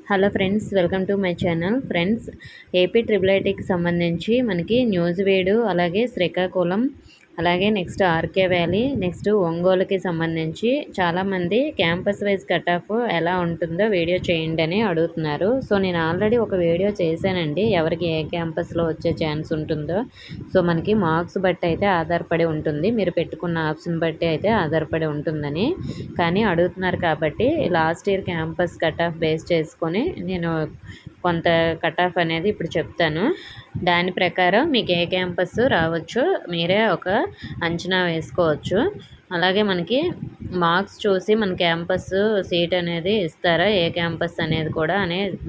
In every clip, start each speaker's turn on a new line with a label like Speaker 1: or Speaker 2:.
Speaker 1: Hello friends, welcome to my channel. Friends, AP triple ఐటీకి సంబంధించి మనకి న్యూజివీడు, అలాగే శ్రీకాకుళం, అలాగే నెక్స్ట్ ఆర్కే వ్యాలీ, నెక్స్ట్ ఒంగోలుకి సంబంధించి చాలామంది క్యాంపస్ వైజ్ కట్ ఆఫ్ ఎలా ఉంటుందో వీడియో చేయండి అని అడుగుతున్నారు. సో నేను ఆల్రెడీ ఒక వీడియో చేశానండి, ఎవరికి ఏ క్యాంపస్లో వచ్చే ఛాన్స్ ఉంటుందో. సో మనకి మార్క్స్ బట్టి అయితే ఆధారపడి ఉంటుంది, మీరు పెట్టుకున్న ఆప్షన్ బట్టి అయితే ఆధారపడి ఉంటుందని. కానీ అడుగుతున్నారు కాబట్టి last year campus cut off base చేసుకొని నేను కొంత కట్ ఆఫ్ అనేది ఇప్పుడు చెప్తాను. దాని ప్రకారం మీకు ఏ క్యాంపస్ రావచ్చు మీరే ఒక అంచనా వేసుకోవచ్చు. అలాగే మనకి మార్క్స్ చూసి మన క్యాంపస్ సీట్ అనేది ఇస్తారా, ఏ క్యాంపస్ అనేది కూడా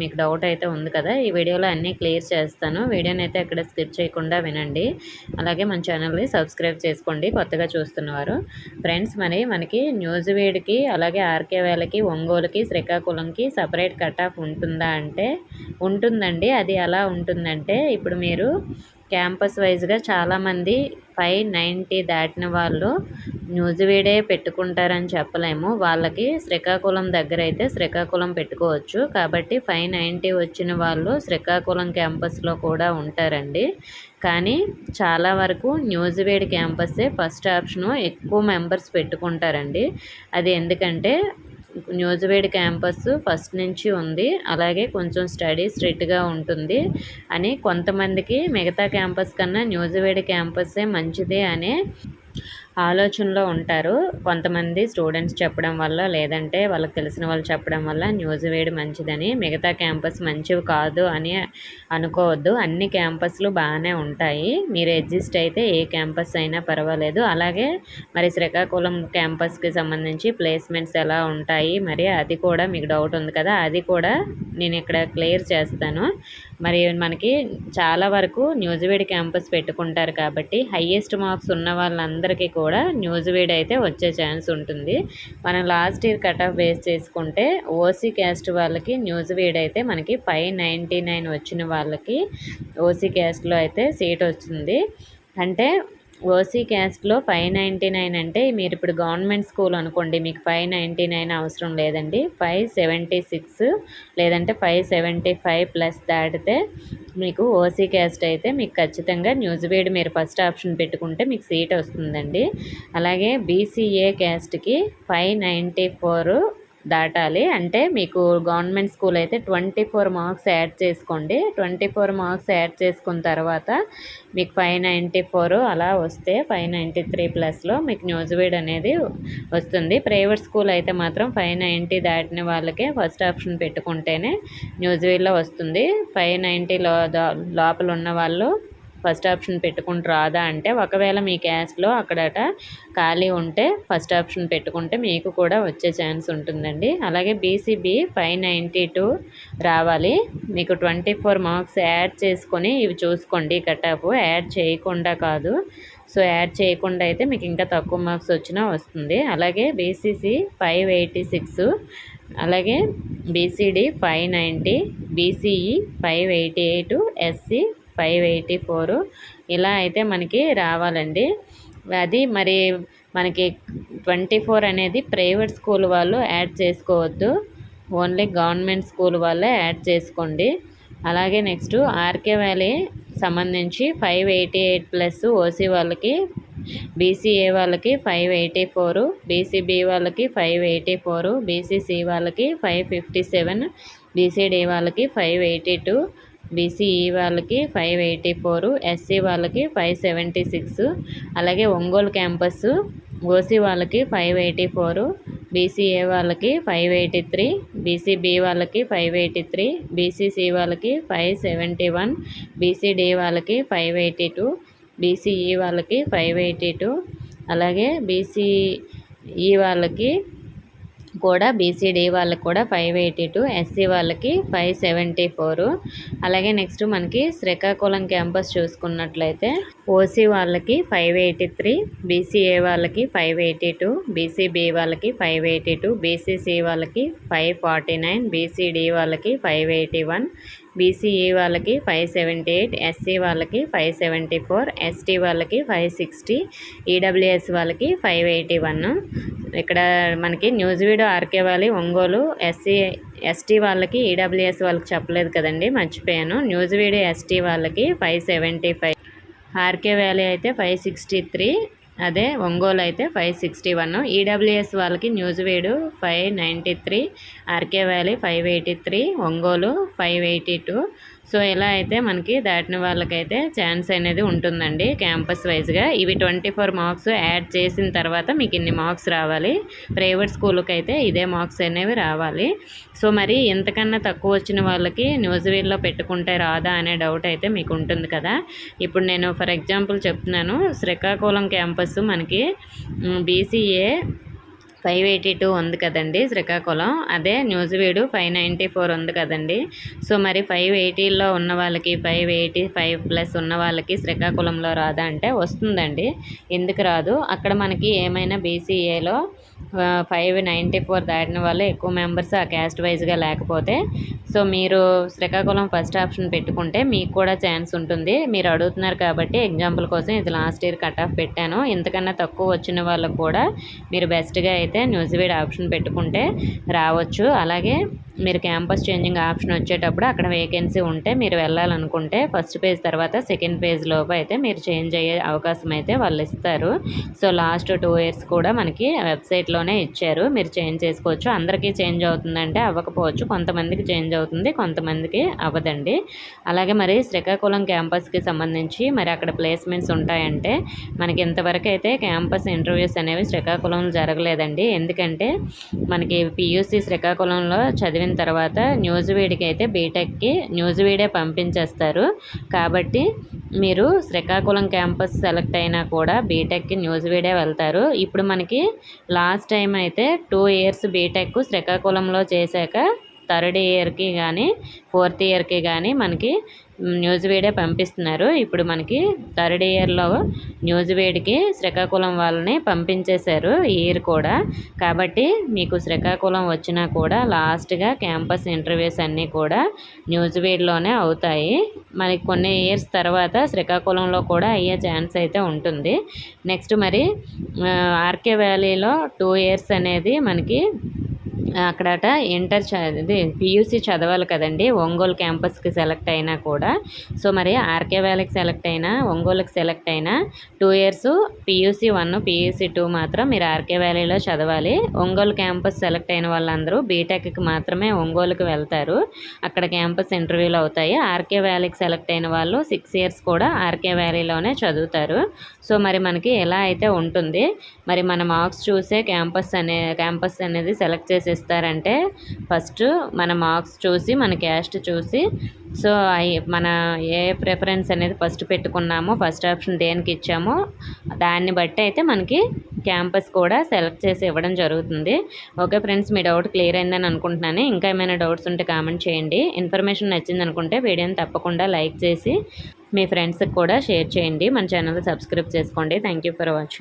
Speaker 1: మీకు డౌట్ అయితే ఉంది కదా. ఈ వీడియోలో అన్నీ క్లియర్ చేస్తాను. వీడియోని అయితే ఎక్కడ స్కిప్ చేయకుండా వినండి. అలాగే మన ఛానల్ని సబ్స్క్రైబ్ చేసుకోండి కొత్తగా చూస్తున్నవారు. ఫ్రెండ్స్, మరి మనకి న్యూజివీడ్కి, అలాగే ఆర్కే వ్యాలీకి, ఒంగోలుకి, శ్రీకాకుళంకి సపరేట్ కట్ ఆఫ్ ఉంటుందా అంటే ఉంటుందండి. అది ఎలా ఉంటుందంటే, ఇప్పుడు మీరు క్యాంపస్ వైజ్గా చాలామంది 590 దాటిన వాళ్ళు న్యూజివీడే పెట్టుకుంటారని చెప్పలేము. వాళ్ళకి శ్రీకాకుళం దగ్గర అయితే శ్రీకాకుళం పెట్టుకోవచ్చు. కాబట్టి 590 వచ్చిన వాళ్ళు శ్రీకాకుళం క్యాంపస్లో కూడా ఉంటారండి. కానీ చాలా వరకు న్యూజివీడ్ క్యాంపస్సే ఫస్ట్ ఆప్షను ఎక్కువ మెంబర్స్ పెట్టుకుంటారండి. అది ఎందుకంటే న్యూజివీడ్ క్యాంపస్ ఫస్ట్ నుంచి ఉంది, అలాగే కొంచెం స్టడీ స్ట్రిక్ట్గా ఉంటుంది అని కొంతమందికి మిగతా క్యాంపస్ కన్నా న్యూజివీడ్ క్యాంపస్సే మంచిది అనే ఆలోచనలో ఉంటారు. కొంతమంది స్టూడెంట్స్ చెప్పడం వల్ల, లేదంటే వాళ్ళకి తెలిసిన వాళ్ళు చెప్పడం వల్ల న్యూజివీడ్ మంచిదని, మిగతా క్యాంపస్ మంచివి కాదు అని అనుకోవద్దు. అన్ని క్యాంపస్లు బాగానే ఉంటాయి, మీరు అడ్జస్ట్ అయితే ఏ క్యాంపస్ అయినా పర్వాలేదు. అలాగే మరి శ్రీకాకుళం క్యాంపస్కి సంబంధించి ప్లేస్మెంట్స్ ఎలా ఉంటాయి, మరి అది కూడా మీకు డౌట్ ఉంది కదా, అది కూడా నేను ఇక్కడ క్లియర్ చేస్తాను. మరి మనకి చాలా వరకు న్యూజివీడ్ క్యాంపస్ పెట్టుకుంటారు కాబట్టి హయ్యెస్ట్ మార్క్స్ ఉన్న వాళ్ళందరికీ కూడా న్యూజివీడ్ అయితే వచ్చే ఛాన్స్ ఉంటుంది. మనం last year cut off base చేసుకుంటే ఓసీ క్యాస్ట్ వాళ్ళకి న్యూజివీడ్ అయితే మనకి 599 వచ్చిన వాళ్ళకి ఓసీ క్యాస్ట్లో అయితే సీట్ వచ్చింది. అంటే ఓసీ క్యాస్ట్లో 599 అంటే మీరు ఇప్పుడు గవర్నమెంట్ స్కూల్ అనుకోండి, మీకు 599 అవసరం లేదండి. 576 లేదంటే 575 ప్లస్ దాటితే మీకు ఓసీ క్యాస్ట్ అయితే మీకు ఖచ్చితంగా న్యూజివీడ్ మీరు ఫస్ట్ ఆప్షన్ పెట్టుకుంటే మీకు సీట్ వస్తుందండి. అలాగే బీసీఏ క్యాస్ట్కి 594 దాటాలి. అంటే మీకు గవర్నమెంట్ స్కూల్ అయితే 24 మార్క్స్ యాడ్ చేసుకోండి. 24 మార్క్స్ యాడ్ చేసుకున్న తర్వాత మీకు 594 అలా వస్తే 593 ప్లస్లో మీకు న్యూజివీడ్ అనేది వస్తుంది. ప్రైవేట్ స్కూల్ అయితే మాత్రం 590 దాటిన వాళ్ళకే ఫస్ట్ ఆప్షన్ పెట్టుకుంటేనే న్యూజివీడ్లో వస్తుంది. 590 లోపల ఉన్న వాళ్ళు ఫస్ట్ ఆప్షన్ పెట్టుకుంటూ రాదా అంటే, ఒకవేళ మీ క్యాస్ట్లో అక్కడట ఖాళీ ఉంటే ఫస్ట్ ఆప్షన్ పెట్టుకుంటే మీకు కూడా వచ్చే ఛాన్స్ ఉంటుందండి. అలాగే బీసీబీ 592 రావాలి. మీకు 24 మార్క్స్ యాడ్ చేసుకొని ఇవి చూసుకోండి, కట్ ఆఫ్ యాడ్ చేయకుండా కాదు. సో యాడ్ చేయకుండా అయితే మీకు ఇంకా తక్కువ మార్క్స్ వచ్చినా వస్తుంది. అలాగే బీసీసీ 586, అలాగే బీసీడీ 590, బీసీఈ 588, ఎస్సీ 584 ఇలా అయితే మనకి రావాలండి. అది మరి మనకి 24 అనేది ప్రైవేట్ స్కూల్ వాళ్ళు యాడ్ చేసుకోవద్దు, ఓన్లీ గవర్నమెంట్ స్కూల్ వాళ్ళే యాడ్ చేసుకోండి. అలాగే నెక్స్ట్ ఆర్కే వ్యాలీ సంబంధించి 588 ప్లస్ ఓసీ వాళ్ళకి, బీసీఏ వాళ్ళకి 584, బీసీబీ వాళ్ళకి 584, బీసీసీ వాళ్ళకి 557, బీసీడీ వాళ్ళకి 582, బీసీఈ వాళ్ళకి 584, ఎస్సీ వాళ్ళకి 576. అలాగే ఒంగోలు క్యాంపస్ ఓసీ వాళ్ళకి 584, బీసీఏ వాళ్ళకి 583, బీసీబీ వాళ్ళకి 583, బీసీసీ వాళ్ళకి 571, బీసీడీ వాళ్ళకి 582, బీసీఈ వాళ్ళకి 582, అలాగే బీసీఈ వాళ్ళకి కూడా, బీసీడీ వాళ్ళకి కూడా 582, ఎస్సీ వాళ్ళకి 574. అలాగే నెక్స్ట్ మనకి శ్రీకాకుళం క్యాంపస్ చూసుకున్నట్లయితే ఓసీ వాళ్ళకి 583, బీసీఏ వాళ్ళకి 582, బీసీబీ వాళ్ళకి 582, బీసీసీ వాళ్ళకి 549, బీసీడీ వాళ్ళకి 581, బీసీఈ వాళ్ళకి 578, ఎస్సీ వాళ్ళకి 574, ఎస్టీ వాళ్ళకి 560, ఈడబ్ల్యూఎస్ వాళ్ళకి 581. ఇక్కడ మనకి న్యూజివీడు, ఆర్కే వ్యాలీ, ఒంగోలు, ఎస్టీ వాళ్ళకి, ఈడబ్ల్యూఎస్ వాళ్ళకి చెప్పలేదు కదండి, మర్చిపోయాను. న్యూజివీడు ఎస్టీ వాళ్ళకి 575, ఆర్కే వ్యాలీ అయితే 563, అదే ఒంగోలు అయితే 561. ఈడబ్ల్యూఎస్ వాళ్ళకి న్యూజివీడు 593, ఆర్కే వ్యాలీ 583, ఒంగోలు 582. సో ఇలా అయితే మనకి దాటిన వాళ్ళకైతే ఛాన్స్ అనేది ఉంటుందండి క్యాంపస్ వైజ్గా. ఇవి 24 మార్క్స్ యాడ్ చేసిన తర్వాత మీకు ఇన్ని మార్క్స్ రావాలి. ప్రైవేట్ స్కూల్కి అయితే ఇదే మార్క్స్ అనేవి రావాలి. సో మరి ఎంతకన్నా తక్కువ వచ్చిన వాళ్ళకి న్యూజివీడ్లో పెట్టుకుంటే రాదా అనే డౌట్ అయితే మీకు ఉంటుంది కదా. ఇప్పుడు నేను ఫర్ ఎగ్జాంపుల్ చెప్తున్నాను. శ్రీకాకుళం క్యాంపస్ మనకి బీసీఏ 582 ఉంది కదండి శ్రీకాకుళం, అదే న్యూజివీడు 594 ఉంది కదండి. సో మరి 580లో ఉన్న వాళ్ళకి, 585+ ఉన్న వాళ్ళకి శ్రీకాకుళంలో రాదా అంటే వస్తుందండి. ఎందుకు రాదు? అక్కడ మనకి ఏమైనా బీసీఏలో 594 దాటిన వాళ్ళు ఎక్కువ మెంబర్స్ ఆ క్యాస్ట్ వైజ్గా లేకపోతే, సో మీరు శ్రీకాకుళం ఫస్ట్ ఆప్షన్ పెట్టుకుంటే మీకు కూడా ఛాన్స్ ఉంటుంది. మీరు అడుగుతున్నారు కాబట్టి ఎగ్జాంపుల్ కోసం ఇది లాస్ట్ ఇయర్ కట్ ఆఫ్ పెట్టాను. ఇంతకన్నా తక్కువ వచ్చిన వాళ్ళకు కూడా మీరు బెస్ట్గా అయితే న్యూజివీడ్ ఆప్షన్ పెట్టుకుంటే రావచ్చు. అలాగే మీరు క్యాంపస్ చేంజింగ్ ఆప్షన్ వచ్చేటప్పుడు అక్కడ వేకెన్సీ ఉంటే మీరు వెళ్ళాలనుకుంటే ఫస్ట్ పేజ్ తర్వాత సెకండ్ పేజ్ లోపు అయితే మీరు చేంజ్ అయ్యే అవకాశం అయితే వాళ్ళు ఇస్తారు. సో లాస్ట్ 2 ఇయర్స్ కూడా మనకి వెబ్సైట్లోనే ఇచ్చారు, మీరు చేంజ్ చేసుకోవచ్చు. అందరికీ చేంజ్ అవుతుందంటే అవ్వకపోవచ్చు, కొంతమందికి చేంజ్ అవుతుంది, కొంతమందికి అవ్వదండి. అలాగే మరి శ్రీకాకుళం క్యాంపస్కి సంబంధించి మరి అక్కడ ప్లేస్మెంట్స్ ఉంటాయంటే మనకి ఇంతవరకు అయితే క్యాంపస్ ఇంటర్వ్యూస్ అనేవి శ్రీకాకుళంలో జరగలేదండి. ఎందుకంటే మనకి పియూసీ శ్రీకాకుళంలో చదివిన తర్వాత న్యూజివీడ్కి అయితే బీటెక్కి న్యూజివీడే పంపించేస్తారు. కాబట్టి మీరు శ్రీకాకుళం క్యాంపస్ సెలెక్ట్ అయినా కూడా బీటెక్కి న్యూజివీడే వెళ్తారు. ఇప్పుడు మనకి లాస్ట్ టైం అయితే 2 ఇయర్స్ బీటెక్ శ్రీకాకుళంలో చేశాక థర్డ్ ఇయర్కి కానీ 4th ఇయర్కి కానీ మనకి న్యూజివీడే పంపిస్తున్నారు. ఇప్పుడు మనకి థర్డ్ ఇయర్లో న్యూజివీడ్కి శ్రీకాకుళం వాళ్ళని పంపించేశారు ఈ ఇయర్ కూడా. కాబట్టి మీకు శ్రీకాకుళం వచ్చినా కూడా లాస్ట్గా క్యాంపస్ ఇంటర్వ్యూస్ అన్నీ కూడా న్యూజివీడ్లోనే అవుతాయి. మనకి కొన్ని ఇయర్స్ తర్వాత శ్రీకాకుళంలో కూడా అయ్యే ఛాన్స్ అయితే ఉంటుంది. నెక్స్ట్ మరి ఆర్కే వ్యాలీలో 2 ఇయర్స్ అనేది మనకి అక్కడట ఇది పియూసీ చదవాలి కదండి ఒంగోలు క్యాంపస్కి సెలెక్ట్ అయినా కూడా. సో మరి ఆర్కే వ్యాలీకి సెలెక్ట్ అయినా ఒంగోలుకి సెలెక్ట్ అయినా 2 ఇయర్స్ పియూసీ 1 పియూసీ 2 మాత్రం మీరు ఆర్కే వ్యాలీలో చదవాలి. ఒంగోలు క్యాంపస్ సెలెక్ట్ అయిన వాళ్ళందరూ బీటెక్కి మాత్రమే ఒంగోలుకి వెళ్తారు, అక్కడ క్యాంపస్ ఇంటర్వ్యూలు అవుతాయి. ఆర్కే వ్యాలీకి సెలెక్ట్ అయిన వాళ్ళు 6 ఇయర్స్ కూడా ఆర్కే వ్యాలీలోనే చదువుతారు. సో మరి మనకి ఎలా అయితే ఉంటుంది, మరి మన మార్క్స్ చూసే క్యాంపస్ అనేది సెలెక్ట్ చేసేస్తారంటే ఫస్ట్ మన మార్క్స్ చూసి మన క్యాస్ట్ చూసి, సో మన ఏ ప్రిఫరెన్స్ అనేది ఫస్ట్ పెట్టుకున్నామో, ఫస్ట్ ఆప్షన్ దేనికి ఇచ్చామో దాన్ని బట్టి అయితే మనకి క్యాంపస్ కూడా సెలెక్ట్ చేసి ఇవ్వడం జరుగుతుంది. ఓకే ఫ్రెండ్స్, మీ డౌట్ క్లియర్ అయిందని అనుకుంటున్నాను. ఇంకా ఏమైనా డౌట్స్ ఉంటే కామెంట్ చేయండి. ఇన్ఫర్మేషన్ నచ్చింది అనుకుంటే వీడియోని తప్పకుండా లైక్ చేసి మీ ఫ్రెండ్స్కి కూడా షేర్ చేయండి. మన ఛానల్ సబ్స్క్రైబ్ చేసుకోండి. Thank you for watching.